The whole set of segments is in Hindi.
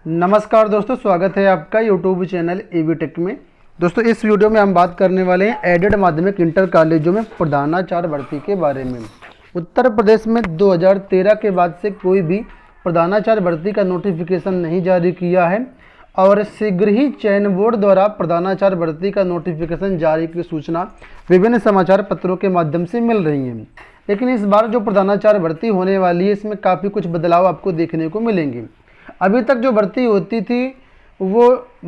नमस्कार दोस्तों, स्वागत है आपका यूट्यूब चैनल एवी टेक में। दोस्तों इस वीडियो में हम बात करने वाले हैं एडेड माध्यमिक इंटर कॉलेजों में प्रधानाचार्य भर्ती के बारे में। उत्तर प्रदेश में 2013 के बाद से कोई भी प्रधानाचार्य भर्ती का नोटिफिकेशन नहीं जारी किया है और शीघ्र ही चयन बोर्ड द्वारा प्रधानाचार्य भर्ती का नोटिफिकेशन जारी की सूचना विभिन्न समाचार पत्रों के माध्यम से मिल रही है। लेकिन इस बार जो प्रधानाचार्य भर्ती होने वाली है इसमें काफ़ी कुछ बदलाव आपको देखने को मिलेंगे। अभी तक जो भर्ती होती थी वो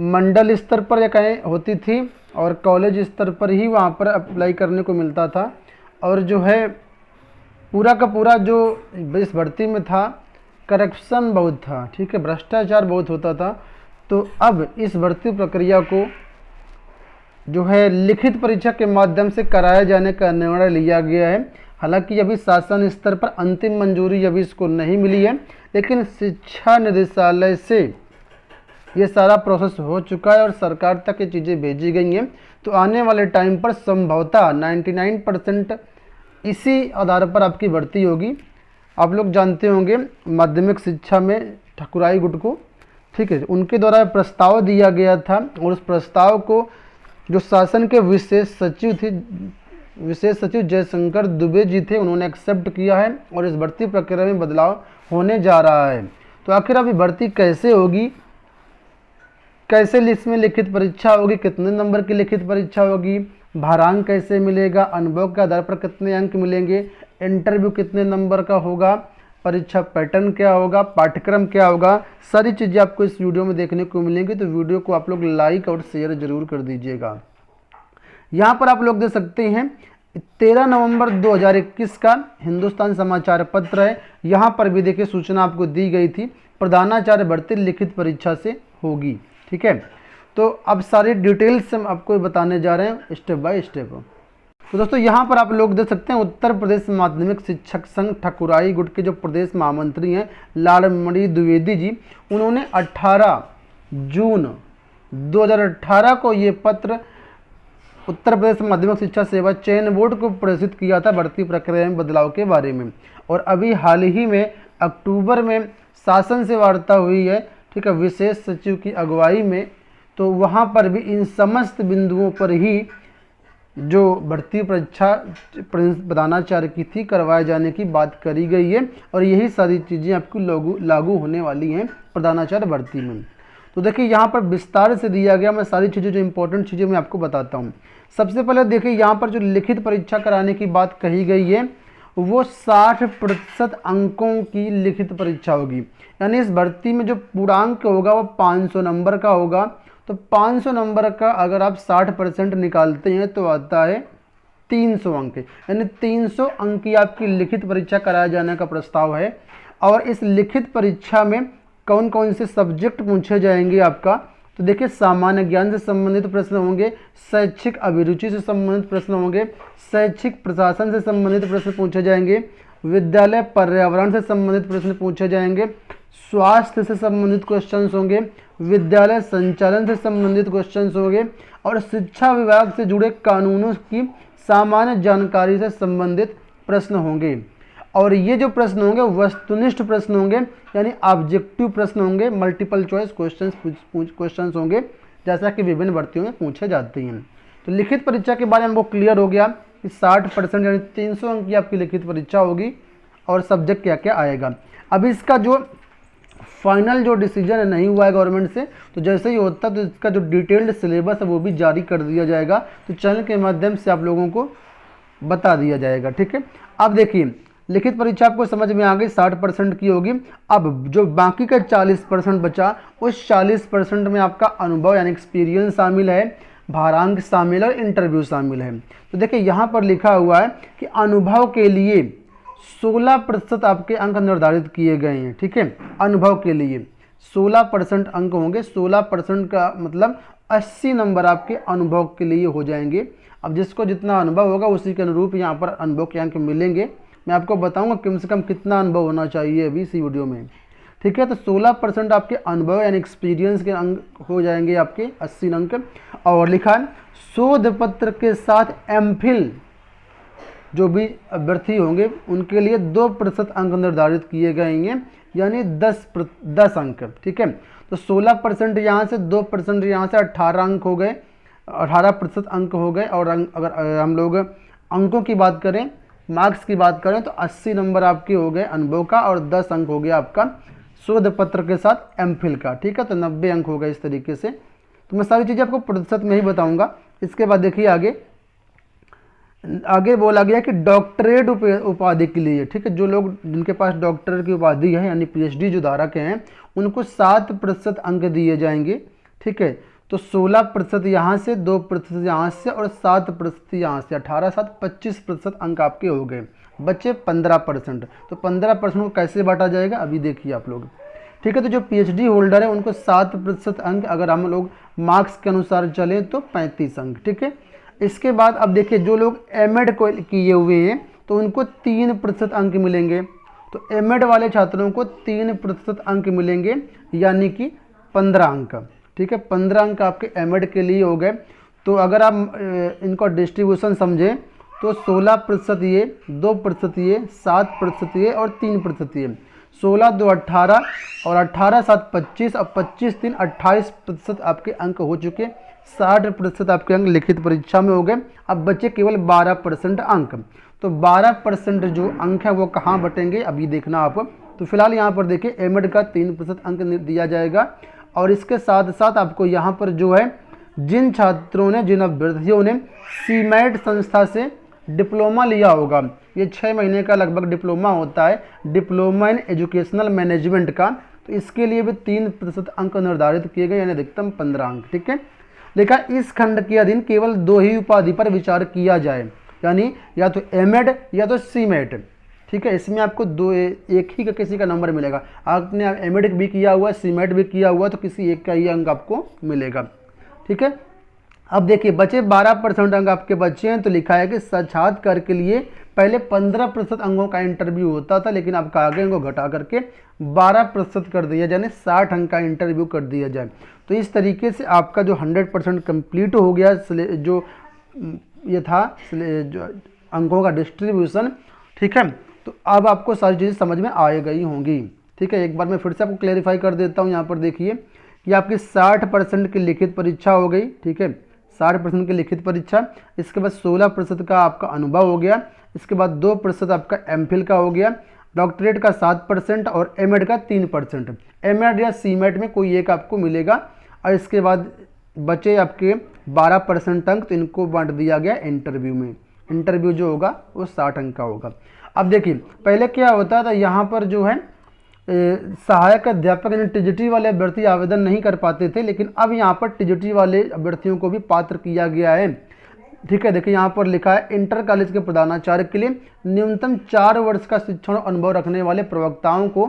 मंडल स्तर पर या कहीं होती थी और कॉलेज स्तर पर ही वहाँ पर अप्लाई करने को मिलता था और जो है पूरा का पूरा जो इस भर्ती में था करप्शन बहुत था, ठीक है, भ्रष्टाचार बहुत होता था। तो अब इस भर्ती प्रक्रिया को जो है लिखित परीक्षा के माध्यम से कराया जाने का निर्णय लिया गया है। हालांकि अभी शासन स्तर पर अंतिम मंजूरी अभी इसको नहीं मिली है, लेकिन शिक्षा निदेशालय से ये सारा प्रोसेस हो चुका है और सरकार तक ये चीज़ें भेजी गई हैं। तो आने वाले टाइम पर संभवतः 99% इसी आधार पर आपकी भर्ती होगी। आप लोग जानते होंगे माध्यमिक शिक्षा में ठकुराई गुट को, ठीक है, उनके द्वारा प्रस्ताव दिया गया था और उस प्रस्ताव को जो शासन के विशेष सचिव जयशंकर दुबे जी थे, उन्होंने एक्सेप्ट किया है और इस भर्ती प्रक्रिया में बदलाव होने जा रहा है। तो आखिर अभी भर्ती कैसे होगी, कैसे इसमें लिखित परीक्षा होगी, कितने नंबर की लिखित परीक्षा होगी, भारांक कैसे मिलेगा, अनुभव के आधार पर कितने अंक मिलेंगे, इंटरव्यू कितने नंबर का होगा, परीक्षा पैटर्न क्या होगा, पाठ्यक्रम क्या होगा, सारी चीज़ें आपको इस वीडियो में देखने को मिलेंगी। तो वीडियो को आप लोग लाइक और शेयर जरूर कर दीजिएगा। यहाँ पर आप लोग देख सकते हैं 13 नवंबर 2021 का हिंदुस्तान समाचार पत्र है। यहाँ पर भी देखिए सूचना आपको दी गई थी प्रधानाचार्य भर्ती लिखित परीक्षा से होगी, ठीक है। तो अब सारी डिटेल्स हम आपको बताने जा रहे हैं स्टेप बाय स्टेप। तो दोस्तों यहाँ पर आप लोग देख सकते हैं उत्तर प्रदेश माध्यमिक शिक्षक संघ ठकुराई गुट के जो प्रदेश महामंत्री हैं लालमणि द्विवेदी जी, उन्होंने 18 जून 2018 को ये पत्र उत्तर प्रदेश माध्यमिक शिक्षा सेवा चयन बोर्ड को प्रेषित किया था भर्ती प्रक्रिया में बदलाव के बारे में। और अभी हाल ही में अक्टूबर में शासन से वार्ता हुई है, ठीक है, विशेष सचिव की अगुवाई में। तो वहाँ पर भी इन समस्त बिंदुओं पर ही जो भर्ती परीक्षा प्रधानाचार्य की थी करवाए जाने की बात करी गई है और यही सारी चीज़ें आपकी लागू होने वाली हैं प्रधानाचार्य भर्ती में। तो देखिए यहाँ पर विस्तार से दिया गया, मैं सारी चीज़ें जो इंपॉर्टेंट चीज़ें मैं आपको बताता हूँ। सबसे पहले देखिए यहाँ पर जो लिखित परीक्षा कराने की बात कही गई है वो 60% अंकों की लिखित परीक्षा होगी। यानी इस भर्ती में जो पूर्णांक होगा वो 500 नंबर का होगा। तो 500 नंबर का अगर आप 60% निकालते हैं तो आता है 300 अंक, यानी 300 अंक की आपकी लिखित परीक्षा कराया जाने का प्रस्ताव है। और इस लिखित परीक्षा में कौन कौन से सब्जेक्ट पूछे जाएंगे आपका, तो देखिए सामान्य ज्ञान से संबंधित प्रश्न होंगे, शैक्षिक अभिरुचि से संबंधित प्रश्न होंगे, शैक्षिक प्रशासन से संबंधित प्रश्न पूछे जाएंगे, विद्यालय पर्यावरण से संबंधित प्रश्न पूछे जाएंगे, स्वास्थ्य से संबंधित क्वेश्चंस होंगे, विद्यालय संचालन से संबंधित क्वेश्चंस होंगे और शिक्षा विभाग से जुड़े कानूनों की सामान्य जानकारी से संबंधित प्रश्न होंगे। और ये जो प्रश्न होंगे वस्तुनिष्ठ प्रश्न होंगे, यानी ऑब्जेक्टिव प्रश्न होंगे, मल्टीपल चॉइस क्वेश्चंस होंगे, जैसा कि विभिन्न भर्तियों में पूछे जाते हैं। तो लिखित परीक्षा के बारे में वो क्लियर हो गया कि 60% यानी 300 अंक की आपकी लिखित परीक्षा होगी और सब्जेक्ट क्या क्या आएगा। अभी इसका जो फाइनल जो डिसीजन नहीं हुआ है गवर्नमेंट से, तो जैसे ही होता तो इसका जो डिटेल्ड सिलेबस है वो भी जारी कर दिया जाएगा। तो चैनल के माध्यम से आप लोगों को बता दिया जाएगा, ठीक है। अब देखिए लिखित परीक्षा आपको समझ में आ गई 60% की होगी। अब जो बाकी का 40% बचा उस 40% में आपका अनुभव यानी एक्सपीरियंस शामिल है, भारांक शामिल है और इंटरव्यू शामिल है। तो देखिए यहाँ पर लिखा हुआ है कि अनुभव के लिए 16% आपके अंक निर्धारित किए गए हैं, ठीक है। अनुभव के लिए 16% अंक होंगे, 16% का मतलब 80 नंबर आपके अनुभव के लिए हो जाएंगे। अब जिसको जितना अनुभव होगा उसी के अनुरूप यहाँ पर अनुभव के अंक मिलेंगे। मैं आपको बताऊंगा कम से कम कितना अनुभव होना चाहिए अभी इसी वीडियो में, ठीक है। तो 16% आपके अनुभव यानी एक्सपीरियंस के अंक हो जाएंगे आपके 80 अंक। और लिखा है शोध पत्र के साथ एमफिल जो भी अभ्यर्थी होंगे उनके लिए 2% अंक निर्धारित किए गए हैं, यानी 10 अंक। ठीक है, तो 16% यहाँ से, 2% यहाँ से 18 अंक हो गए, 18% अंक हो गए। और अगर हम लोग अंकों की बात करें, मार्क्स की बात करें, तो 80 नंबर आपके हो गए अनुभव का और 10 अंक हो गया आपका शोध पत्र के साथ एमफिल का। ठीक है, तो 90 अंक हो गए इस तरीके से। तो मैं सारी चीज़ें आपको प्रतिशत में ही बताऊंगा। इसके बाद देखिए आगे बोला गया कि डॉक्टरेट उपाधि के लिए, ठीक है, जो लोग जिनके पास डॉक्टर की उपाधि है यानी पीएचडी जो धारक हैं, उनको 7% अंक दिए जाएंगे। ठीक है, तो 16% यहाँ से, 2% यहाँ से और 7% यहाँ से, 18 7 25% अंक आपके हो गए। बच्चे 15%। तो 15% को कैसे बांटा जाएगा अभी देखिए आप लोग। ठीक है, तो जो पीएचडी होल्डर है उनको 7% अंक, अगर हम लोग मार्क्स के अनुसार चलें तो 35 अंक। ठीक है, इसके बाद अब देखिए जो लोग एमएड को किए हुए हैं तो उनको 3% अंक मिलेंगे। तो एमएड वाले छात्रों को 3% अंक मिलेंगे, यानी कि 15 अंक। ठीक है, 15 अंक आपके एमएड के लिए हो गए। तो अगर आप इनका डिस्ट्रीब्यूशन समझें तो 16% ये, 2% ये, 7% ये और 3% ये। 16 2 18 और 18 7 25 और 25 3 28% आपके अंक हो चुके। 60% आपके अंक लिखित परीक्षा में हो गए। अब बचे केवल 12% अंक। तो 12% जो अंक है वो कहाँ बटेंगे अभी देखना आप। तो फिलहाल यहाँ पर देखिए एमएड का 3% अंक दिया जाएगा। और इसके साथ साथ आपको यहाँ पर जो है जिन छात्रों ने, जिन अभ्यर्थियों ने सीमेट संस्था से डिप्लोमा लिया होगा, ये 6 महीने का लगभग डिप्लोमा होता है, डिप्लोमा इन एजुकेशनल मैनेजमेंट का, तो इसके लिए भी 3% अंक निर्धारित किए गए, यानी अधिकतम 15 अंक। ठीक है, लेकिन इस खंड के अधीन केवल 2 ही उपाधि पर विचार किया जाए, यानी या तो एमएड या तो सीमेट। ठीक है, इसमें आपको एक ही का किसी का नंबर मिलेगा। आपने एमएड भी किया हुआ, सीमेट भी किया हुआ, तो किसी एक का ही अंक आपको मिलेगा। ठीक है, अब देखिए बचे 12% अंक आपके बच्चे हैं। तो लिखा है कि साक्षात्कार के लिए पहले 15% अंकों का इंटरव्यू होता था, लेकिन अब कहा गया इनको घटा करके 12% कर दिया जाए, 60 अंक का इंटरव्यू कर दिया जाए। तो इस तरीके से आपका जो 100% कंप्लीट हो गया जो ये था जो अंकों का डिस्ट्रीब्यूशन। ठीक है, तो अब आपको सारी चीज़ें समझ में आ गई होंगी। ठीक है, एक बार मैं फिर से आपको क्लेरिफाई कर देता हूँ। यहाँ पर देखिए कि आपकी 60% की लिखित परीक्षा हो गई। ठीक है, 60% की लिखित परीक्षा। इसके बाद 16% का आपका अनुभव हो गया। इसके बाद 2% आपका एमफिल का हो गया। डॉक्टरेट का 7% और एमएड का 3%। एमएड या सीमेट में कोई एक आपको मिलेगा। और इसके बाद बचे आपके 12% अंक, तो इनको बांट दिया गया इंटरव्यू में। इंटरव्यू जो होगा वो 60 अंक का होगा। अब देखिए पहले क्या होता था, यहाँ पर जो है सहायक अध्यापक यानी टीजीटी वाले अभ्यर्थी आवेदन नहीं कर पाते थे, लेकिन अब यहाँ पर टीजीटी वाले अभ्यर्थियों को भी पात्र किया गया है। ठीक है, देखिए यहाँ पर लिखा है इंटर कॉलेज के प्रधानाचार्य के लिए न्यूनतम 4 वर्ष का शिक्षण अनुभव रखने वाले प्रवक्ताओं को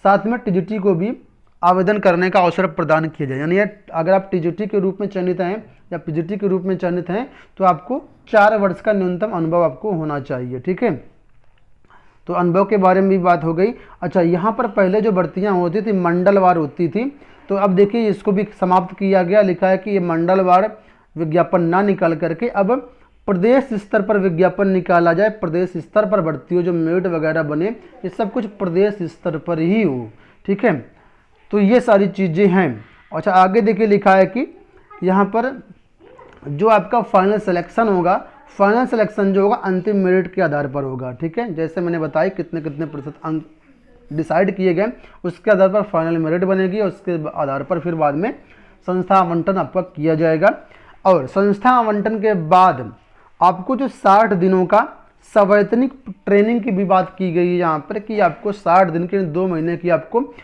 साथ में टीजीटी को भी आवेदन करने का अवसर प्रदान किया जाए। यानी अगर आप टीजीटी के रूप में चयनित हैं या पीजीटी के रूप में चयनित हैं तो आपको 4 वर्ष का न्यूनतम अनुभव आपको होना चाहिए। ठीक है, तो अनुभव के बारे में भी बात हो गई। अच्छा, यहाँ पर पहले जो भर्तियाँ होती थी मंडलवार होती थी, तो अब देखिए इसको भी समाप्त किया गया। लिखा है कि ये मंडलवार विज्ञापन ना निकाल करके अब प्रदेश स्तर पर विज्ञापन निकाला जाए। प्रदेश स्तर पर भर्ती हो, जो मेरिट वगैरह बने, ये सब कुछ प्रदेश स्तर पर ही हो। ठीक है, तो ये सारी चीज़ें हैं। अच्छा, आगे देखिए लिखा है कि यहाँ पर जो आपका फाइनल सिलेक्शन होगा, फाइनल सिलेक्शन जो होगा अंतिम मेरिट के आधार पर होगा। ठीक है, जैसे मैंने बताया कितने कितने प्रतिशत अंक डिसाइड किए गए, उसके आधार पर फाइनल मेरिट बनेगी और उसके आधार पर फिर बाद में संस्था आवंटन आपका किया जाएगा। और संस्था आवंटन के बाद आपको जो 60 दिनों का सवैतनिक ट्रेनिंग की भी बात की गई है यहाँ पर, कि आपको 60 दिन के 2 महीने की आपको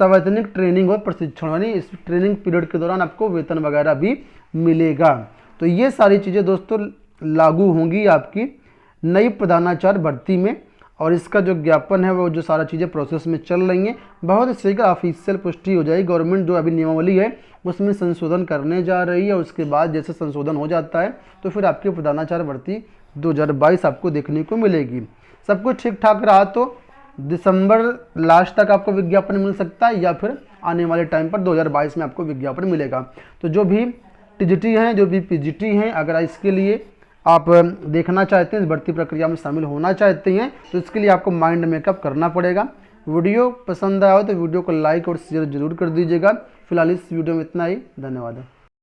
सवैतनिक ट्रेनिंग और प्रशिक्षण, यानी इस ट्रेनिंग पीरियड के दौरान आपको वेतन वगैरह भी मिलेगा। तो ये सारी चीज़ें दोस्तों लागू होंगी आपकी नई प्रधानाचार्य भर्ती में। और इसका जो ज्ञापन है वो जो सारा चीज़ें प्रोसेस में चल रही हैं, बहुत शीघ्र ऑफिशियल पुष्टि हो जाएगी। गवर्नमेंट जो अभी नियमावली है उसमें संशोधन करने जा रही है। उसके बाद जैसे संशोधन हो जाता है तो फिर आपकी प्रधानाचार्य भर्ती 2022 आपको देखने को मिलेगी। सब कुछ ठीक ठाक रहा तो दिसंबर लास्ट तक आपको विज्ञापन मिल सकता है, या फिर आने वाले टाइम पर 2022 में आपको विज्ञापन मिलेगा। तो जो भी टीजीटी हैं, जो भी पीजीटी हैं, अगर इसके लिए आप देखना चाहते हैं, इस भर्ती प्रक्रिया में शामिल होना चाहते हैं, तो इसके लिए आपको माइंड मेकअप करना पड़ेगा। वीडियो पसंद आया हो तो वीडियो को लाइक और शेयर जरूर कर दीजिएगा। फिलहाल इस वीडियो में इतना ही, धन्यवाद।